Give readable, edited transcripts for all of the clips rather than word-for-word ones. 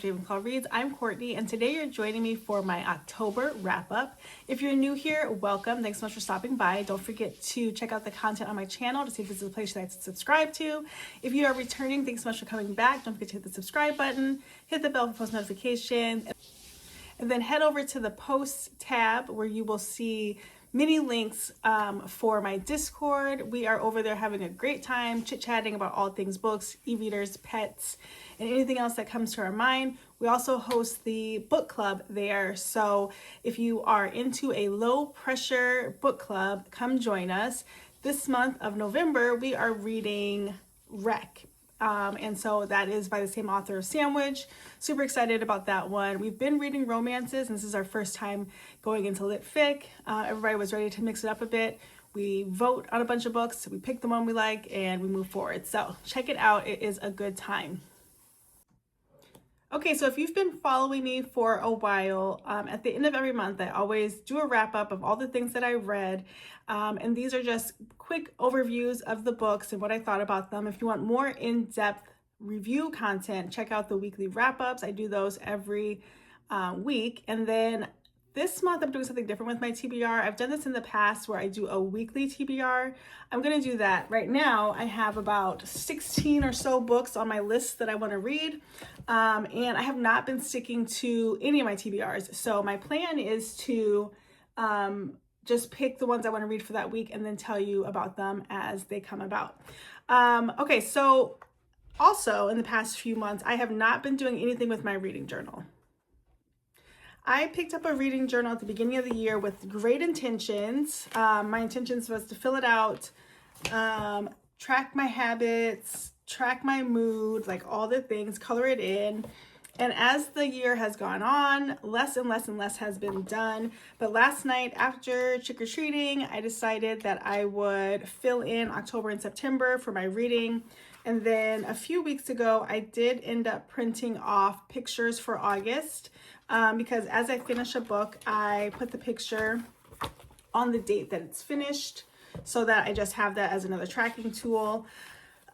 back to Ravenclaw Reads. I'm Courtney, and today you're joining me for my October wrap-up. If you're new here, welcome. Thanks so much for stopping by. Don't forget to check out the content on my channel to see if this is a place you'd like to subscribe to. If you are returning, thanks so much for coming back. Don't forget to hit the subscribe button, hit the bell for post notifications, and then head over to the posts tab where you will see many links for my Discord. We are over there having a great time chit-chatting about all things books, e-readers, pets, and anything else that comes to our mind. We also host the book club there. So if you are into a low pressure book club, come join us. This month of November, we are reading Wreck. And so that is by the same author of Sandwich. Super excited about that one. We've been reading romances, and this is our first time going into lit fic. Everybody was ready to mix it up a bit. We vote on a bunch of books, we pick the one we like, and we move forward. So check it out. It is a good time. Okay, so if you've been following me for a while, at the end of every month, I always do a wrap up of all the things that I read. And these are just quick overviews of the books and what I thought about them. If you want more in-depth review content, check out the weekly wrap-ups. I do those every week. And then this month, I'm doing something different with my TBR. I've done this in the past where I do a weekly TBR. I'm going to do that. Right now, I have about 16 or so books on my list that I want to read. And I have not been sticking to any of my TBRs. So my plan is to just pick the ones I want to read for that week and then tell you about them as they come about. Okay, so also in the past few months, I have not been doing anything with my reading journal. I picked up a reading journal at the beginning of the year with great intentions. My intentions was to fill it out, track my habits, track my mood, like all the things, color it in. And as the year has gone on, less and less and less has been done. But last night after trick-or-treating, I decided that I would fill in October and September for my reading. And then a few weeks ago, I did end up printing off pictures for August because as I finish a book, I put the picture on the date that it's finished so that I just have that as another tracking tool.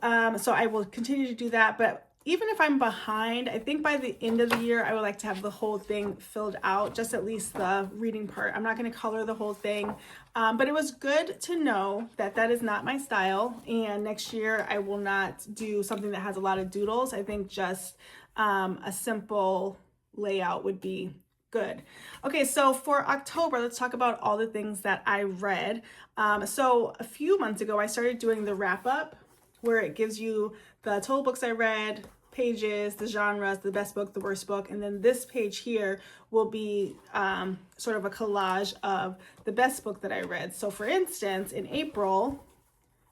So I will continue to do that. But even if I'm behind, I think by the end of the year, I would like to have the whole thing filled out, just at least the reading part. I'm not going to color the whole thing, but it was good to know that that is not my style. And next year, I will not do something that has a lot of doodles. I think just a simple layout would be good. Okay, so for October, let's talk about all the things that I read. So a few months ago, I started doing the wrap up where it gives you the total books I read, pages, the genres, the best book, the worst book, and then this page here will be sort of a collage of the best book that I read. So for instance, in April,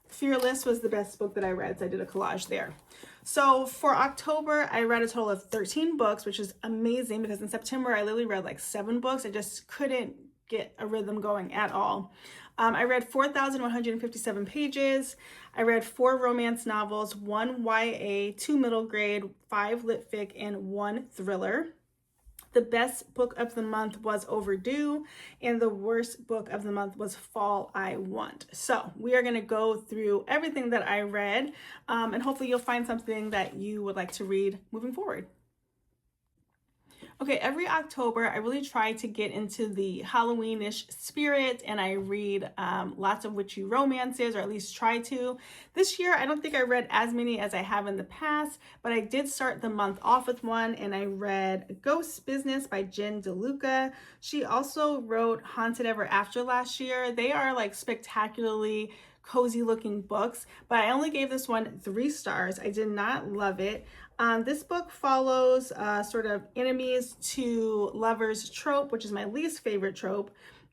Fearless was the best book that I read, so I did a collage there. So for October, I read a total of 13 books, which is amazing because in September, I literally read like 7 books. I just couldn't get a rhythm going at all. I read 4,157 pages. I read 4 romance novels, 1 YA, 2 middle grade, 5 lit fic, and 1 thriller. The best book of the month was Overdue, and the worst book of the month was Fall I Want. So we are going to go through everything that I read, and hopefully you'll find something that you would like to read moving forward. Okay, every October, I really try to get into the Halloweenish spirit, and I read lots of witchy romances, or at least try to. This year, I don't think I read as many as I have in the past, but I did start the month off with one, and I read Ghost Business by Jen DeLuca. She also wrote Haunted Ever After last year. They are like spectacularly cozy looking books, but I only gave this one 3 stars. I did not love it. This book follows sort of enemies to lovers trope, which is my least favorite trope.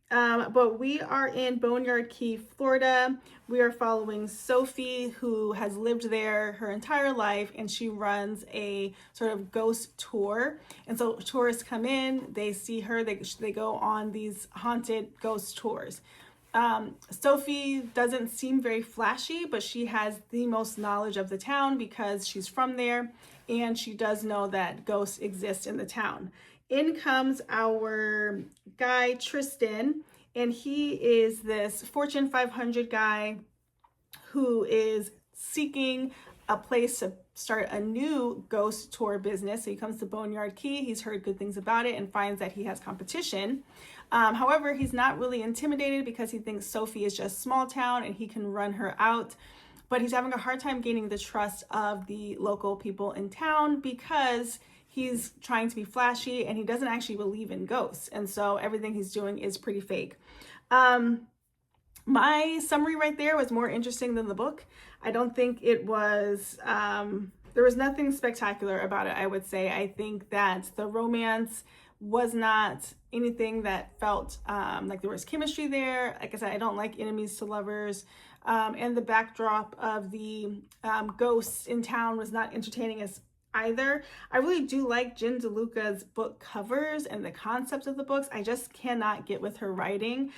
But we are in Boneyard Key, Florida. We are following Sophie, who has lived there her entire life, and she runs a sort of ghost tour. And so tourists come in, they see her, they go on these haunted ghost tours. Sophie doesn't seem very flashy, but she has the most knowledge of the town because she's from there, and she does know that ghosts exist in the town. In comes our guy, Tristan, and he is this Fortune 500 guy who is seeking a place to start a new ghost tour business. So he comes to Boneyard Key. He's heard good things about it and finds that he has competition. However, he's not really intimidated because he thinks Sophie is just small town and he can run her out. But he's having a hard time gaining the trust of the local people in town because he's trying to be flashy and he doesn't actually believe in ghosts. And so everything he's doing is pretty fake. My summary right there was more interesting than the book. I don't think it was, there was nothing spectacular about it, I would say. I think that the romance was not anything that felt like there was chemistry there. Like I said, I don't like enemies to lovers. And the backdrop of the ghosts in town was not entertaining as either. I really do like Jen DeLuca's book covers and the concept of the books. I just cannot get with her writing.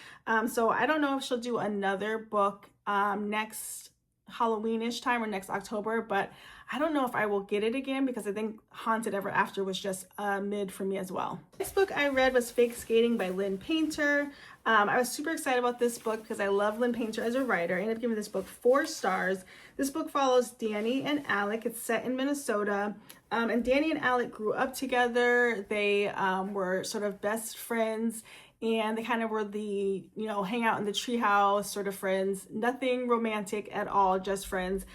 So I don't know if she'll do another book next Halloweenish time or next October, but I don't know if I will get it again because I think Haunted Ever After was just mid for me as well. This book I read was Fake Skating by Lynn Painter. I was super excited about this book because I love Lynn Painter as a writer. I ended up giving this book 4 stars. This book follows Danny and Alec. It's set in Minnesota. And Danny and Alec grew up together. They were sort of best friends. And they kind of were the, hang out in the treehouse sort of friends. Nothing romantic at all, just friends.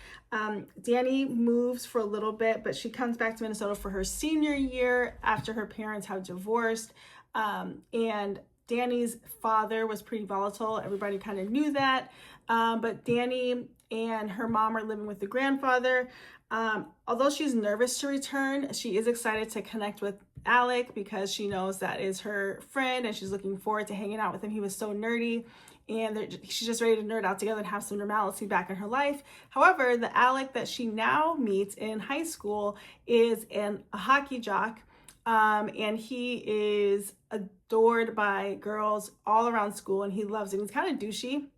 Danny moves for a little bit, but she comes back to Minnesota for her senior year after her parents have divorced. And Danny's father was pretty volatile. Everybody kind of knew that. But Danny and her mom are living with the grandfather. Although she's nervous to return, she is excited to connect with Alec because she knows that is her friend and she's looking forward to hanging out with him. He was so nerdy and she's just ready to nerd out together and have some normalcy back in her life. However, the Alec that she now meets in high school is a hockey jock, and he is adored by girls all around school and he loves it. He's kind of douchey.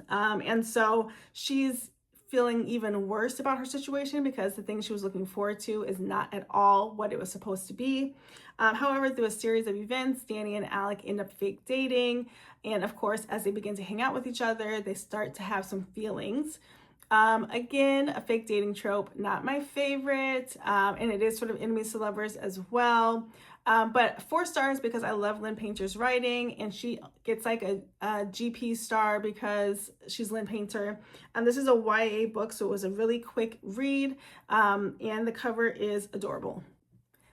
And so she's feeling even worse about her situation because the thing she was looking forward to is not at all what it was supposed to be. However, through a series of events, Danny and Alec end up fake dating. And of course, as they begin to hang out with each other, they start to have some feelings. Again, a fake dating trope, not my favorite. And it is sort of enemies to lovers as well. But 4 stars because I love Lynn Painter's writing and she gets like a GP star because she's Lynn Painter. And this is a YA book, so it was a really quick read, and the cover is adorable.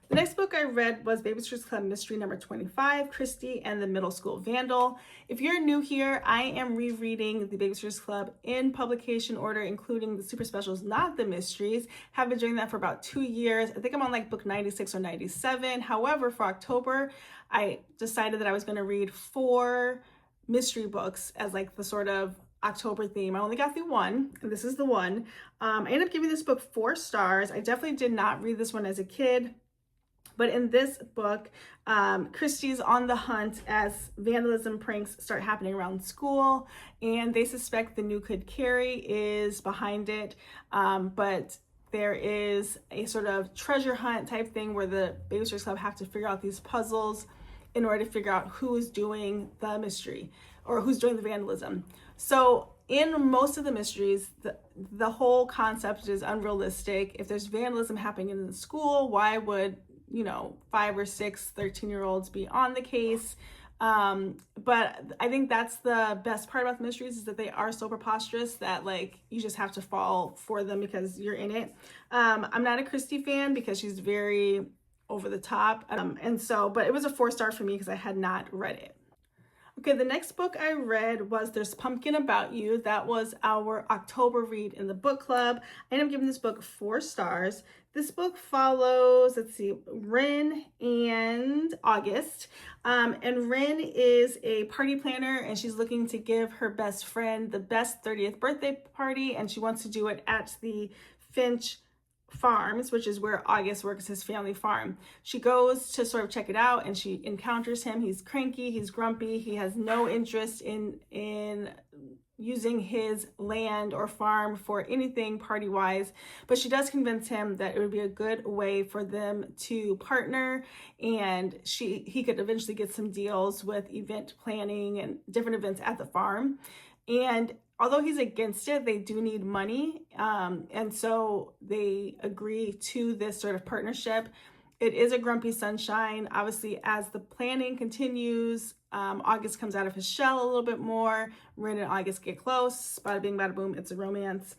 The next book I read was Babysitters Club Mystery number 25, Christy and the Middle School Vandal. If you're new here, I am rereading the Babysitters Club in publication order, including the super specials, not the mysteries. Have been doing that for about 2 years. I think I'm on like book 96 or 97. However, for October, I decided that I was going to read 4 mystery books as like the sort of October theme. I only got through 1, and this is the one. I ended up giving this book 4 stars. I definitely did not read this one as a kid. But in this book, Christy's on the hunt as vandalism pranks start happening around school, and they suspect the new kid Carrie is behind it. But there is a sort of treasure hunt type thing where the Babysitters Club have to figure out these puzzles in order to figure out who is doing the mystery or who's doing the vandalism. So in most of the mysteries, the whole concept is unrealistic. If there's vandalism happening in the school, why would 5 or 6 13-year-olds be on the case? But I think that's the best part about the mysteries is that they are so preposterous that like you just have to fall for them because you're in it. I'm not a Christy fan because she's very over the top. But it was a 4 star for me because I had not read it. Okay, the next book I read was There's Pumpkin About You. That was our October read in the book club. I ended up giving this book 4 stars. This book follows, Ren and August. And Ren is a party planner and she's looking to give her best friend the best 30th birthday party, and she wants to do it at the Finch Farms, which is where August works, his family farm. She goes to sort of check it out and she encounters him. He's cranky, he's grumpy, he has no interest in using his land or farm for anything party-wise, but she does convince him that it would be a good way for them to partner, and he could eventually get some deals with event planning and different events at the farm. And although he's against it, they do need money. And so they agree to this sort of partnership. It is a grumpy sunshine. Obviously, as the planning continues, August comes out of his shell a little bit more. Rin and August get close. Bada bing, bada boom, it's a romance.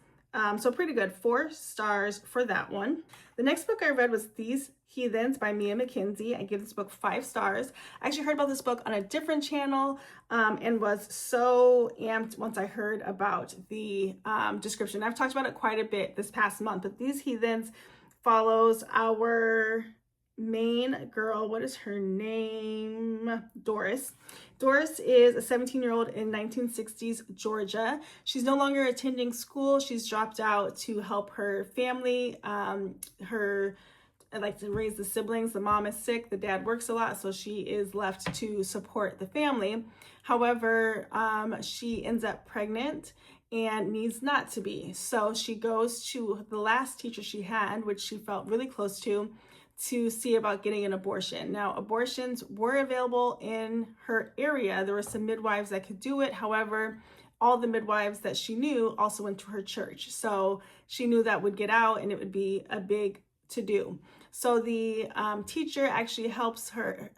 So pretty good. 4 stars for that one. The next book I read was These Heathens by Mia McKinsey. I give this book 5 stars. I actually heard about this book on a different channel and was so amped once I heard about the description. I've talked about it quite a bit this past month, but These Heathens follows our main girl. What is her name? Doris. Doris is a 17-year-old in 1960s Georgia. She's no longer attending school. She's dropped out to help her family. I like to raise the siblings. The mom is sick. The dad works a lot, so she is left to support the family. However, she ends up pregnant and needs not to be. So she goes to the last teacher she had, which she felt really close to see about getting an abortion. Now, abortions were available in her area. There were some midwives that could do it. However, all the midwives that she knew also went to her church. So she knew that would get out and it would be a big to-do. So the teacher actually helps her,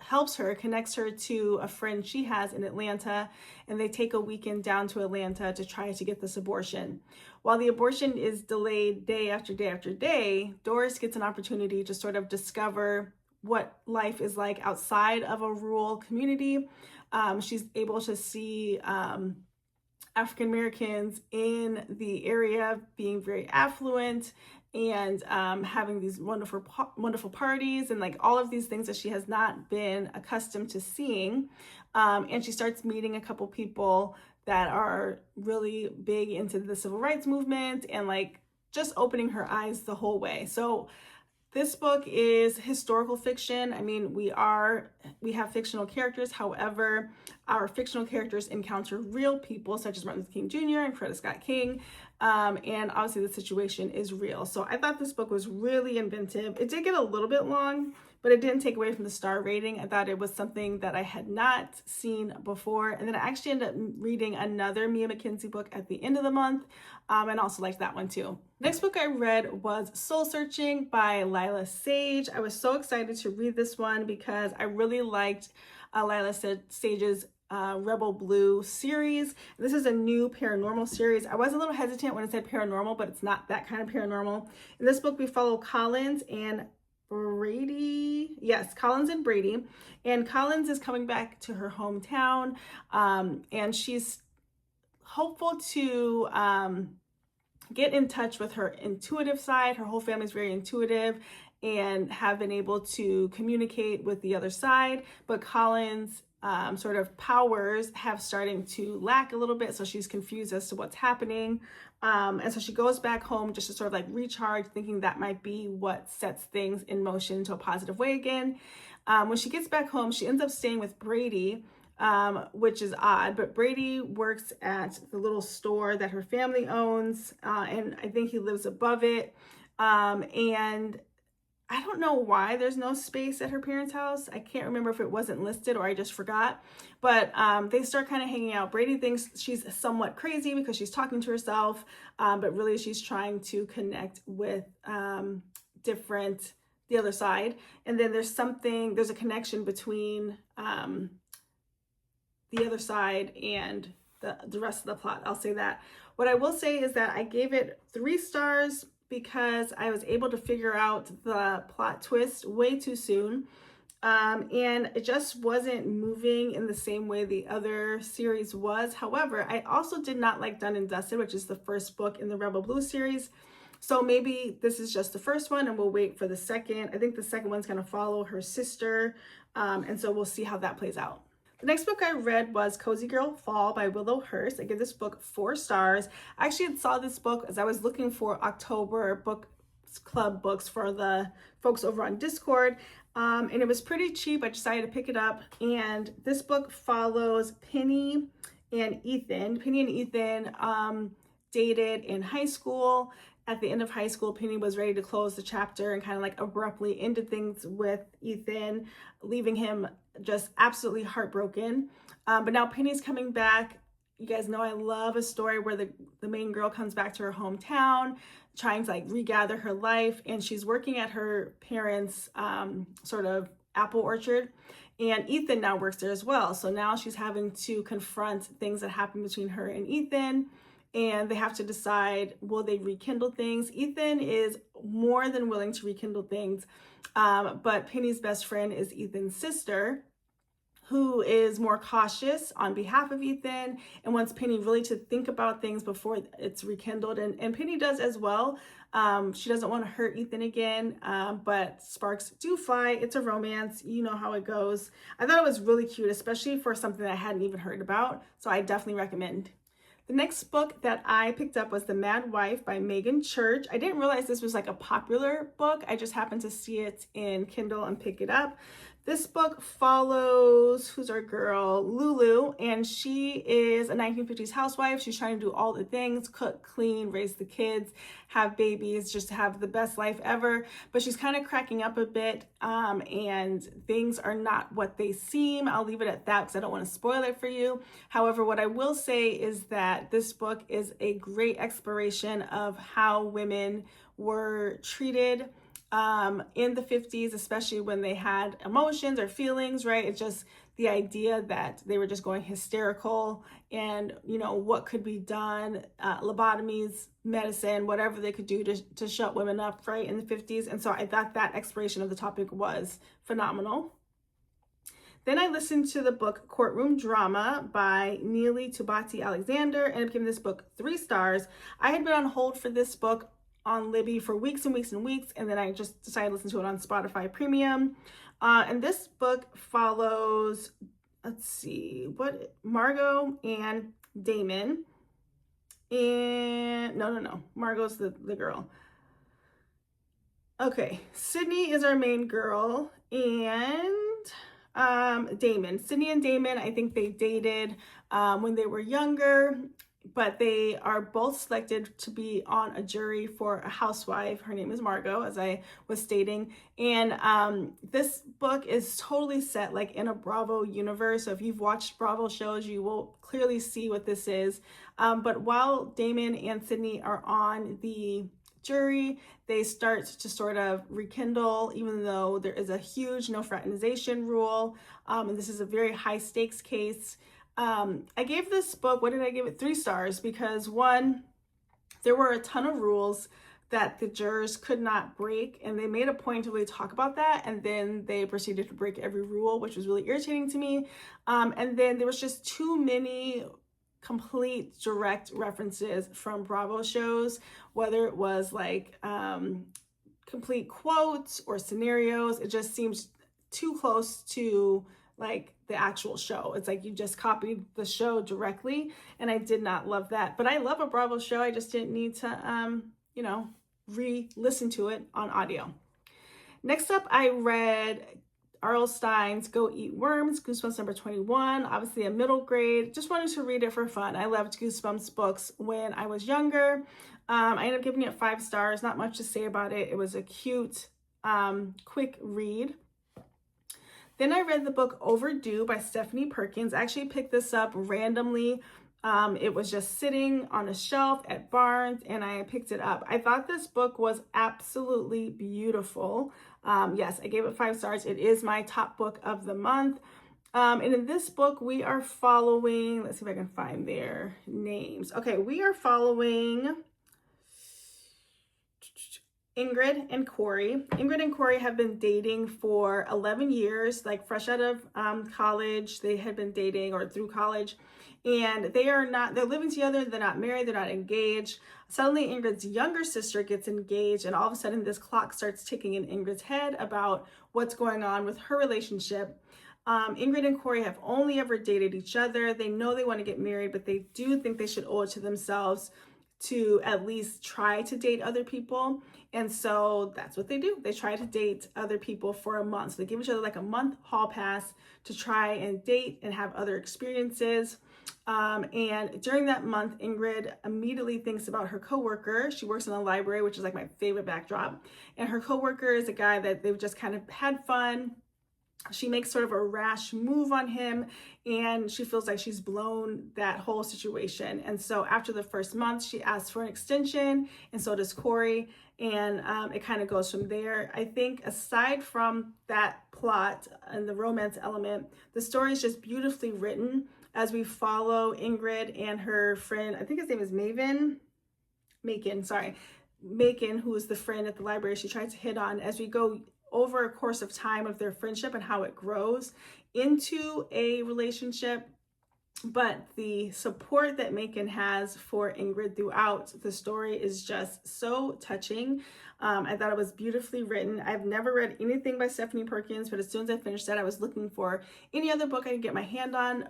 connects her to a friend she has in Atlanta, and they take a weekend down to Atlanta to try to get this abortion. While the abortion is delayed day after day after day, Doris gets an opportunity to sort of discover what life is like outside of a rural community. She's able to see African Americans in the area being very affluent and having these wonderful parties and like all of these things that she has not been accustomed to seeing. And she starts meeting a couple people that are really big into the civil rights movement and like just opening her eyes the whole way. So this book is historical fiction. I mean, we have fictional characters. However, our fictional characters encounter real people such as Martin Luther King Jr. and Coretta Scott King. And obviously the situation is real. So I thought this book was really inventive. It did get a little bit long, but it didn't take away from the star rating. I thought it was something that I had not seen before. And then I actually ended up reading another Mia McKinsey book at the end of the month, and also liked that one too. Next book I read was Soul Searching by Lila Sage. I was so excited to read this one because I really liked Lila Sage's Rebel Blue series. This is a new paranormal series. I was a little hesitant when it said paranormal, but it's not that kind of paranormal. In this book, we follow Collins and Brady. Yes, Collins and Brady. And Collins is coming back to her hometown, and she's hopeful to get in touch with her intuitive side. Her whole family's very intuitive and have been able to communicate with the other side, but Collins' sort of powers have starting to lack a little bit, so she's confused as to what's happening. And so she goes back home just to sort of like recharge, thinking that might be what sets things in motion into a positive way again. When she gets back home, she ends up staying with Brady, which is odd, but Brady works at the little store that her family owns, and I think he lives above it. And I don't know why there's no space at her parents' house. I can't remember if it wasn't listed or I just forgot, but they start kind of hanging out. Brady thinks she's somewhat crazy because she's talking to herself, but really she's trying to connect with the other side. And then there's a connection between the other side and the rest of the plot. I'll say that. What I will say is that I gave it 3 stars because I was able to figure out the plot twist way too soon. And it just wasn't moving in the same way the other series was. However, I also did not like Done and Dusted, which is the first book in the Rebel Blue series. So maybe this is just the first one and we'll wait for the second. I think the second one's going to follow her sister. And so we'll see how that plays out. The next book I read was Cozy Girl Fall by Willow Hurst. I give this book 4 stars. I actually saw this book as I was looking for October book club books for the folks over on Discord. And it was pretty cheap. I decided to pick it up. And this book follows Penny and Ethan. Penny and Ethan dated in high school. At the end of high school, Penny was ready to close the chapter and kind of like abruptly ended things with Ethan, leaving him just absolutely heartbroken. But now Penny's coming back, You guys know I love a story where the main girl comes back to her hometown, trying to like regather her life, and she's working at her parents' sort of apple orchard. And Ethan now works there as well. So now she's having to confront things that happen between her and Ethan. And they have to decide, will they rekindle things? Ethan is more than willing to rekindle things. But Penny's best friend is Ethan's sister, who is more cautious on behalf of Ethan and wants Penny really to think about things before it's rekindled. And Penny does as well. She doesn't want to hurt Ethan again, but sparks do fly. It's a romance. You know how it goes. I thought it was really cute, especially for something that I hadn't even heard about. So I definitely recommend. The next book that I picked up was The Mad Wife by Megan Church. I didn't realize this was like a popular book. I just happened to see it in Kindle and pick it up. This book follows, who's our girl? Lulu, and she is a 1950s housewife. She's trying to do all the things, cook, clean, raise the kids, have babies, just to have the best life ever. But she's kind of cracking up a bit, and things are not what they seem. I'll leave it at that because I don't want to spoil it for you. However, what I will say is that this book is a great exploration of how women were treated in the 50s, especially when they had emotions or feelings, right? It's just the idea that they were just going hysterical and, you know, what could be done, lobotomies, medicine, whatever they could do to shut women up, right, in the 50s. And so I thought that exploration of the topic was phenomenal. Then I listened to the book Courtroom Drama by Neely Tubati Alexander, and I gave this book 3 stars. I had been on hold for this book on Libby for weeks and weeks and weeks, and then I just decided to listen to it on Spotify Premium. And this book follows, let's see, Margot and Damon. And no, Margot's the girl. Okay, Sydney is our main girl, and Damon. Sydney and Damon, I think they dated when they were younger, but they are both selected to be on a jury for a housewife. Her name is Margot, as I was stating. And this book is totally set like in a Bravo universe. So if you've watched Bravo shows, you will clearly see what this is. But while Damon and Sydney are on the jury, they start to sort of rekindle, even though there is a huge no fraternization rule. And this is a very high stakes case. I gave this book, what did I give it? 3 stars, because 1, there were a ton of rules that the jurors could not break, and they made a point to really talk about that, and then they proceeded to break every rule, which was really irritating to me. And then there was just too many complete direct references from Bravo shows, whether it was like complete quotes or scenarios. It just seems too close to like the actual show. It's like you just copied the show directly, and I did not love that. But I love a Bravo show. I just didn't need to re-listen to it on audio. Next up, I read R.L. Stine's Go Eat Worms, Goosebumps number 21, obviously a middle grade. Just wanted to read it for fun. I loved Goosebumps books when I was younger. I ended up giving it 5 stars, not much to say about it. It was a cute, quick read. Then I read the book Overdue by Stephanie Perkins. I actually picked this up randomly. It was just sitting on a shelf at Barnes, and I picked it up. I thought this book was absolutely beautiful. Yes, I gave it 5 stars. It is my top book of the month. And in this book, we are following, let's see if I can find their names. Okay, we are following Ingrid and Corey. Ingrid and Corey have been dating for 11 years, like fresh out of college. They had been dating or through college, and they're living together. They're not married. They're not engaged. Suddenly Ingrid's younger sister gets engaged, and all of a sudden this clock starts ticking in Ingrid's head about what's going on with her relationship. Ingrid and Corey have only ever dated each other. They know they want to get married, but they do think they should owe it to themselves to at least try to date other people. And so that's what they do. They try to date other people for a month. So they give each other like a month hall pass to try and date and have other experiences. And during that month, Ingrid immediately thinks about her coworker. She works in a library, which is like my favorite backdrop. And her coworker is a guy that they've just kind of had fun. she makes sort of a rash move on him, and she feels like she's blown that whole situation. And so after the first month, she asks for an extension, and so does Corey. And it kind of goes from there. I think aside from that plot and the romance element, the story is just beautifully written as we follow Ingrid and her friend, I think his name is Macon, who is the friend at the library she tried to hit on, as we go over a course of time of their friendship and how it grows into a relationship. But the support that Macon has for Ingrid throughout the story is just so touching. I thought it was beautifully written. I've never read anything by Stephanie Perkins, but as soon as I finished that, I was looking for any other book I could get my hand on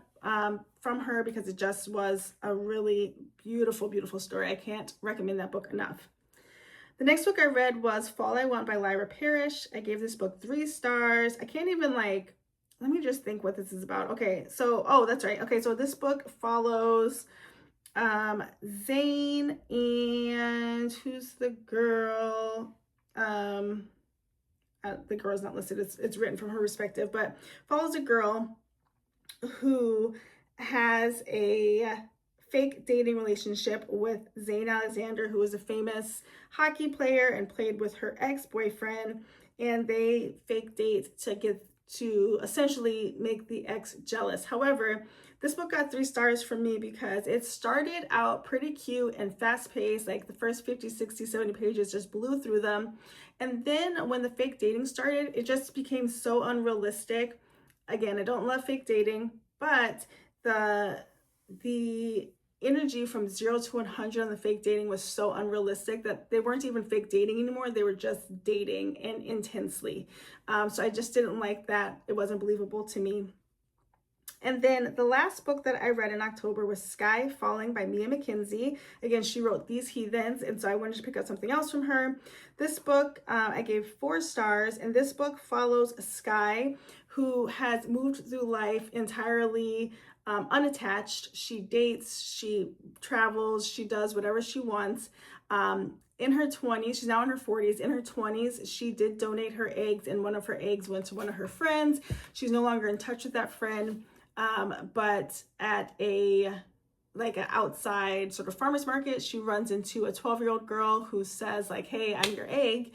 from her, because it just was a really beautiful, beautiful story. I can't recommend that book enough. The next book I read was Fall I Want by Lyra Parrish. I gave this book 3 stars. I can't even let me just think what this is about. Okay, so, oh, that's right. Okay, so this book follows Zane and who's the girl? The girl's not listed. It's written from her perspective, but follows a girl who has a fake dating relationship with Zane Alexander, who is a famous hockey player and played with her ex-boyfriend, and they fake date to essentially make the ex jealous. However, this book got 3 stars from me because it started out pretty cute and fast-paced. Like the first 50, 60, 70 pages just blew through them. And then when the fake dating started, it just became so unrealistic. Again, I don't love fake dating, but the energy from 0 to 100 on the fake dating was so unrealistic that they weren't even fake dating anymore. They were just dating, and intensely. So I just didn't like that. It wasn't believable to me. And then the last book that I read in October was Sky Falling by Mia McKenzie. Again, she wrote These Heathens, and so I wanted to pick up something else from her. This book I gave 4 stars, and this book follows Sky, who has moved through life entirely unattached. She dates, she travels, she does whatever she wants. In her 20s, she's now in her 40s. In her 20s, she did donate her eggs, and one of her eggs went to one of her friends. She's no longer in touch with that friend, but at an outside sort of farmer's market, she runs into a 12-year-old girl who says hey, I'm your egg.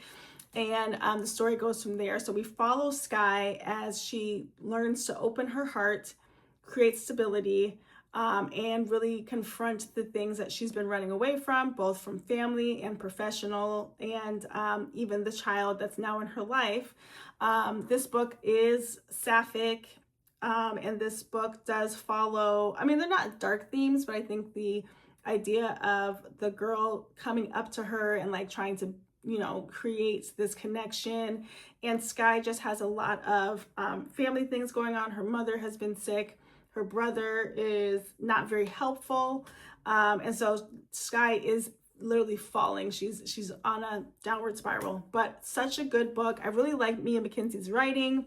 And the story goes from there. So we follow Sky as she learns to open her heart, create stability, and really confront the things that she's been running away from, both from family and professional, and even the child that's now in her life. This book is sapphic, and this book does follow, they're not dark themes, but I think the idea of the girl coming up to her and trying to create this connection, and Sky just has a lot of family things going on. Her mother has been sick. Her brother is not very helpful. And so Sky is literally falling. She's on a downward spiral, but such a good book. I really like Mia McKenzie's writing.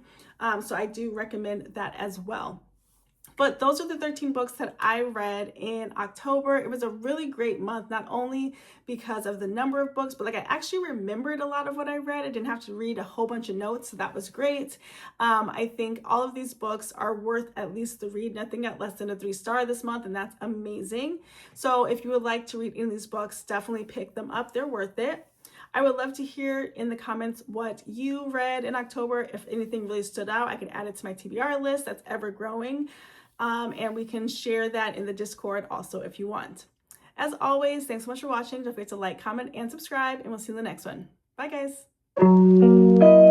So I do recommend that as well. But those are the 13 books that I read in October. It was a really great month, not only because of the number of books, but I actually remembered a lot of what I read. I didn't have to read a whole bunch of notes, so that was great. I think all of these books are worth at least the read. Nothing got less than a 3-star this month, and that's amazing. So if you would like to read any of these books, definitely pick them up. They're worth it. I would love to hear in the comments what you read in October. If anything really stood out, I can add it to my TBR list that's ever growing. And we can share that in the Discord also if you want. As always, thanks so much for watching. Don't forget to like, comment, and subscribe, and we'll see you in the next one. Bye, guys.